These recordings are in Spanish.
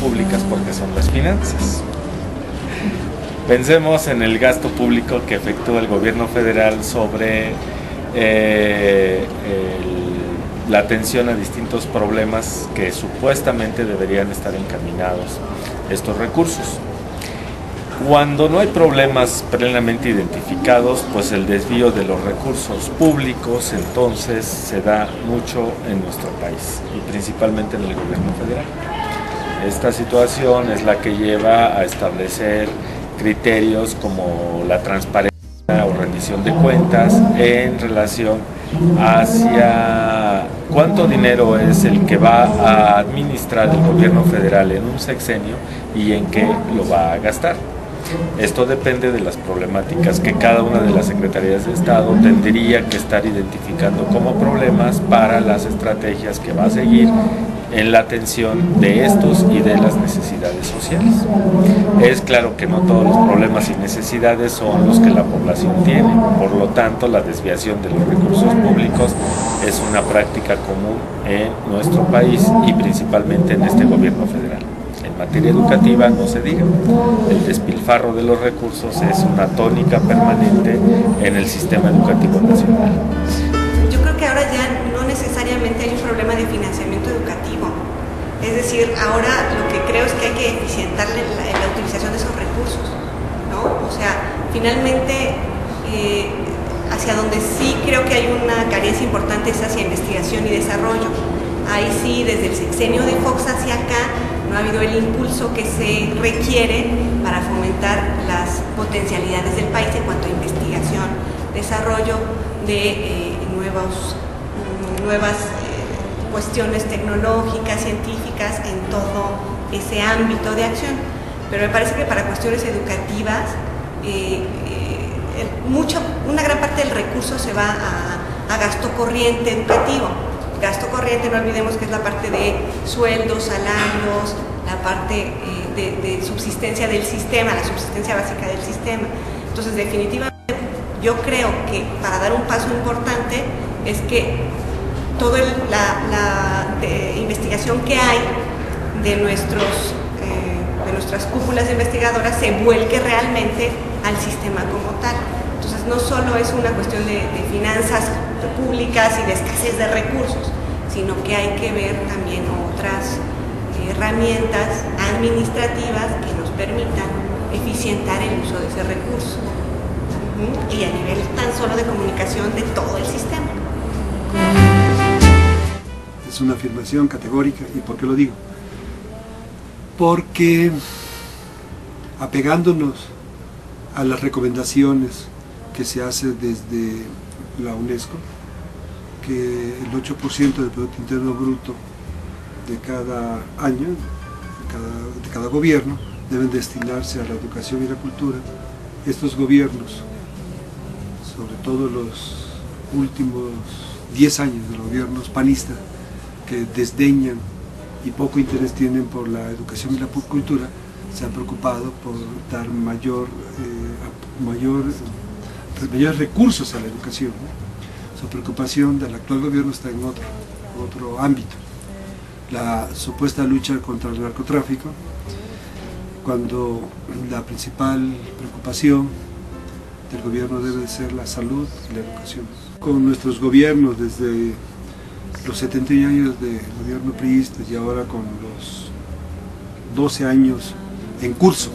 públicas porque son las finanzas. Pensemos en el gasto público que efectúa el gobierno federal sobre la atención a distintos problemas que supuestamente deberían estar encaminados estos recursos. Cuando no hay problemas plenamente identificados, pues el desvío de los recursos públicos entonces se da mucho en nuestro país y principalmente en el gobierno federal. Esta situación es la que lleva a establecer criterios como la transparencia o rendición de cuentas en relación hacia cuánto dinero es el que va a administrar el gobierno federal en un sexenio y en qué lo va a gastar. Esto depende de las problemáticas que cada una de las secretarías de Estado tendría que estar identificando como problemas para las estrategias que va a seguir en la atención de estos y de las necesidades sociales. Es claro que no todos los problemas y necesidades son los que la población tiene, por lo tanto la desviación de los recursos públicos es una práctica común en nuestro país y principalmente en este gobierno federal. En materia educativa no se diga, el despilfarro de los recursos es una tónica permanente en el sistema educativo nacional. Yo creo que ahora ya no necesariamente hay un problema de financiamiento educativo, es decir, ahora lo que creo es que hay que eficientar la utilización de esos recursos, ¿no? O sea, finalmente hacia donde sí creo que hay una carencia importante es hacia investigación y desarrollo. Ahí sí, desde el sexenio de Fox hacia acá, no ha habido el impulso que se requiere para fomentar las potencialidades del país en cuanto a investigación, desarrollo de nuevas cuestiones tecnológicas, científicas en todo ese ámbito de acción. Pero me parece que para cuestiones educativas, una gran parte del recurso se va a gasto corriente educativo. Gasto corriente, no olvidemos que es la parte de sueldos, salarios, la parte de subsistencia del sistema, la subsistencia básica del sistema. Entonces, definitivamente, yo creo que para dar un paso importante es que toda la investigación que hay de nuestras cúpulas investigadoras se vuelque realmente al sistema como tal. Entonces, no solo es una cuestión de finanzas públicas y de escasez de recursos, sino que hay que ver también otras herramientas administrativas que nos permitan eficientar el uso de ese recurso y a nivel tan solo de comunicación de todo el sistema. Es una afirmación categórica. ¿Y por qué lo digo? Porque apegándonos a las recomendaciones que se hace desde la UNESCO, que el 8% del Producto Interno Bruto de cada año, de cada gobierno, deben destinarse a la educación y la cultura. Estos gobiernos, sobre todo los últimos 10 años de los gobiernos panistas, que desdeñan y poco interés tienen por la educación y la cultura, se han preocupado por dar mayores recursos a la educación, ¿no? Su preocupación del actual gobierno está en otro ámbito, la supuesta lucha contra el narcotráfico, cuando la principal preocupación del gobierno debe ser la salud y la educación. Con nuestros gobiernos desde los 71 años de gobierno priista y ahora con los 12 años en curso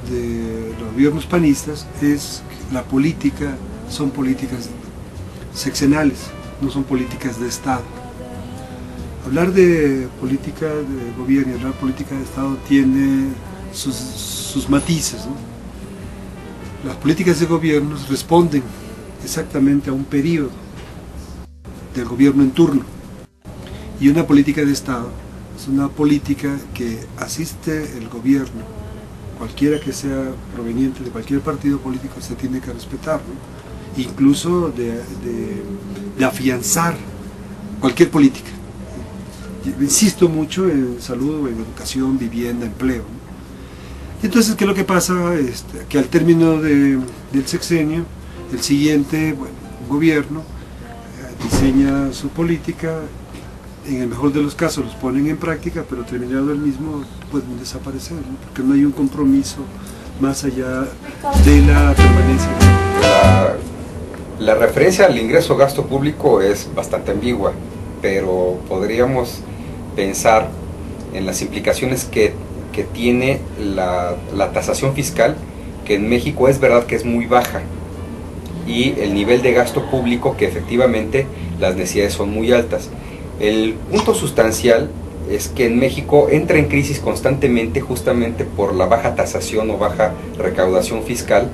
de los gobiernos panistas, es que la política son políticas sexenales, no son políticas de Estado. Hablar de política de gobierno y hablar de política de Estado tiene sus matices, ¿no? Las políticas de gobierno responden exactamente a un periodo del gobierno en turno, y una política de Estado es una política que asiste el gobierno, cualquiera que sea proveniente de cualquier partido político, se tiene que respetar, ¿no? Incluso de afianzar cualquier política. Insisto mucho en salud, en educación, vivienda, empleo, ¿no? Entonces, ¿qué es lo que pasa? Que al término del sexenio, el siguiente gobierno diseña su política en el mejor de los casos los ponen en práctica, pero terminado el mismo pueden desaparecer, ¿no? Porque no hay un compromiso más allá de la permanencia. La referencia al ingreso-gasto público es bastante ambigua, pero podríamos pensar en las implicaciones que tiene la tasación fiscal, que en México es verdad que es muy baja, y el nivel de gasto público, que efectivamente las necesidades son muy altas. El punto sustancial es que en México entra en crisis constantemente justamente por la baja tasación o baja recaudación fiscal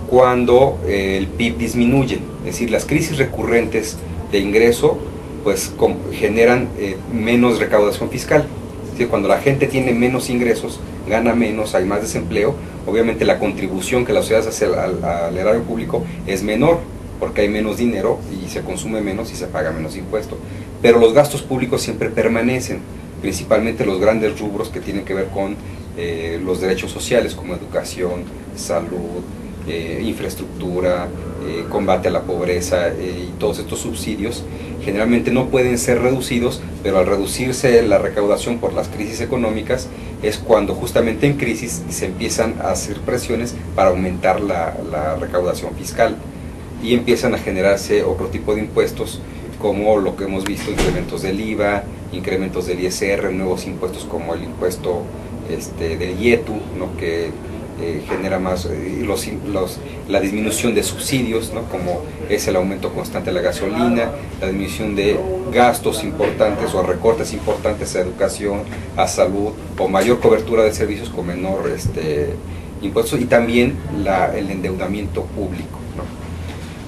cuando el PIB disminuye. Es decir, las crisis recurrentes de ingreso pues generan menos recaudación fiscal. Es decir, cuando la gente tiene menos ingresos, gana menos, hay más desempleo, obviamente la contribución que la sociedad hace al erario público es menor, porque hay menos dinero y se consume menos y se paga menos impuesto. Pero los gastos públicos siempre permanecen, principalmente los grandes rubros que tienen que ver con los derechos sociales como educación, salud, infraestructura, combate a la pobreza y todos estos subsidios generalmente no pueden ser reducidos, pero al reducirse la recaudación por las crisis económicas es cuando justamente en crisis se empiezan a hacer presiones para aumentar la recaudación fiscal y empiezan a generarse otro tipo de impuestos como lo que hemos visto, incrementos del IVA, incrementos del ISR, nuevos impuestos como el impuesto del IETU, ¿no? Que genera más la disminución de subsidios, ¿no? Como es el aumento constante de la gasolina, la disminución de gastos importantes o recortes importantes a educación, a salud, o mayor cobertura de servicios con menor impuestos, y también el endeudamiento público, ¿no?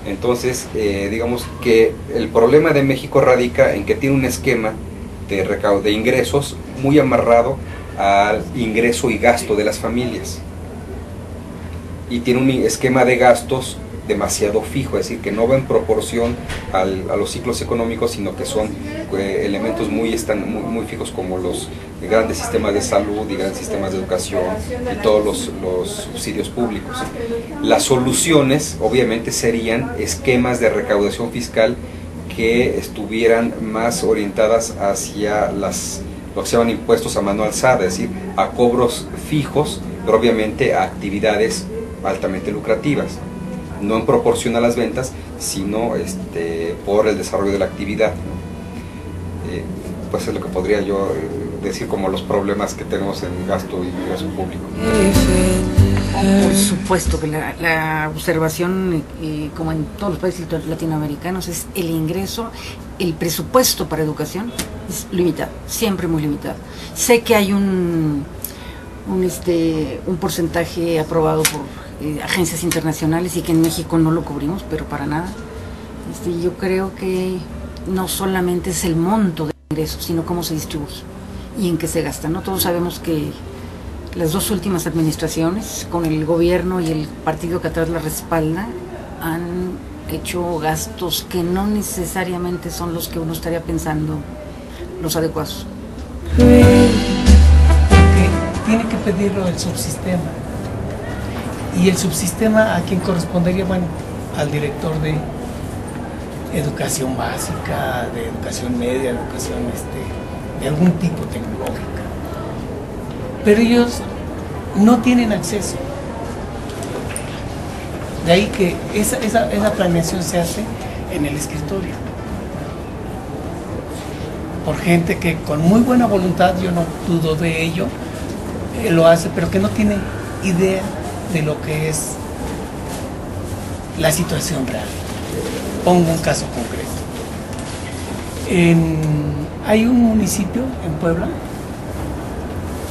Entonces, digamos que el problema de México radica en que tiene un esquema de ingresos muy amarrado al ingreso y gasto de las familias. Y tiene un esquema de gastos demasiado fijo, es decir, que no va en proporción a los ciclos económicos, sino que son elementos muy fijos, como los grandes sistemas de salud y grandes sistemas de educación y todos los subsidios públicos. Las soluciones obviamente serían esquemas de recaudación fiscal que estuvieran más orientadas hacia lo que se llaman impuestos a mano alzada, es decir, a cobros fijos, pero obviamente a actividades altamente lucrativas, no en proporción a las ventas, sino por el desarrollo de la actividad. Pues es lo que podría yo decir como los problemas que tenemos en gasto y ingreso público. Por supuesto que la observación, como en todos los países latinoamericanos, es el ingreso, el presupuesto para educación es limitado, siempre muy limitado. Sé que hay un porcentaje aprobado por agencias internacionales y que en México no lo cubrimos, pero para nada. Yo creo que no solamente es el monto de ingresos, sino cómo se distribuye y en qué se gasta, ¿no? Todos sabemos que las dos últimas administraciones, con el gobierno y el partido que atrás la respalda, han hecho gastos que no necesariamente son los que uno estaría pensando los adecuados. Porque tiene que pedirlo el subsistema. Y el subsistema, ¿a quién correspondería? Bueno, al director de educación básica, de educación media, de educación de algún tipo tecnológica. Pero ellos no tienen acceso. De ahí que esa planeación se hace en el escritorio. Por gente que con muy buena voluntad, yo no dudo de ello, lo hace, pero que no tiene idea de lo que es la situación real. Pongo un caso concreto. Hay un municipio en Puebla,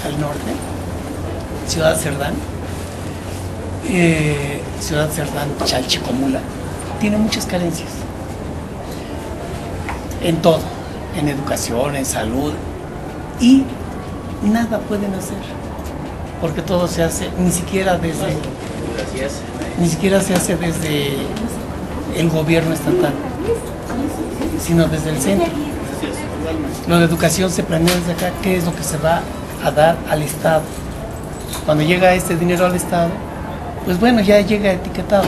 al norte, Ciudad Cerdán, Chalchicomula, tiene muchas carencias en todo, en educación, en salud, y nada pueden hacer, porque todo se hace, ni siquiera se hace desde el gobierno estatal, sino desde el centro. Lo de educación se planea desde acá, qué es lo que se va a dar al Estado. Cuando llega este dinero al Estado, pues bueno, ya llega etiquetado.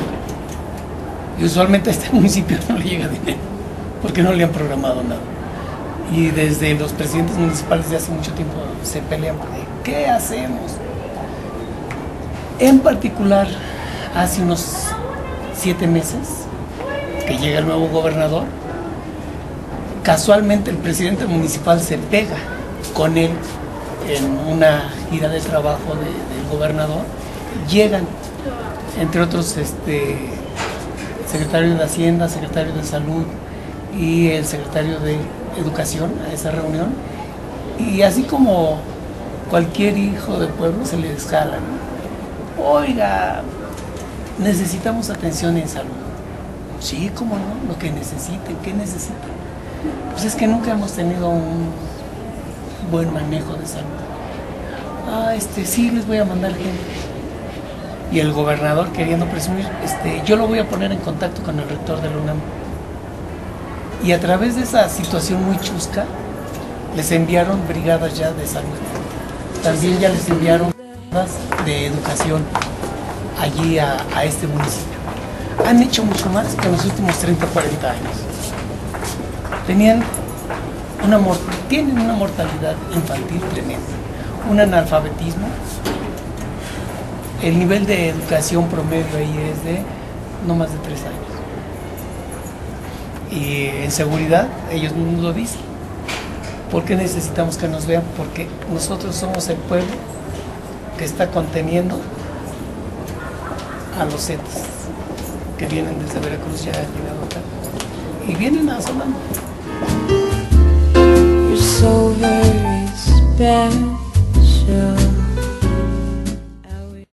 Y usualmente a este municipio no le llega dinero, porque no le han programado nada. Y desde los presidentes municipales de hace mucho tiempo se pelean por ¿qué hacemos? En particular, hace unos 7 meses que llega el nuevo gobernador, casualmente el presidente municipal se pega con él en una gira de trabajo del gobernador. Llegan, entre otros, secretario de Hacienda, secretario de Salud y el secretario de Educación a esa reunión. Y así como cualquier hijo de pueblo se les jala, ¿no? Oiga, necesitamos atención en salud. Sí, cómo no, lo que necesiten, ¿qué necesitan? Pues es que nunca hemos tenido un buen manejo de salud. Sí, les voy a mandar gente. Y el gobernador, queriendo presumir, yo lo voy a poner en contacto con el rector de la UNAM. Y a través de esa situación muy chusca, les enviaron brigadas ya de salud. También ya les enviaron brigadas de educación allí a este municipio. Han hecho mucho más que en los últimos 30 o 40 años. Tienen una mortalidad infantil tremenda, un analfabetismo. El nivel de educación promedio ahí es de no más de 3 años. Y en seguridad, ellos mismos lo dicen. ¿Por qué necesitamos que nos vean? Porque nosotros somos el pueblo que está conteniendo a los Zetas que vienen desde Veracruz, ya han llegado acá y vienen a Solano. You're so very special.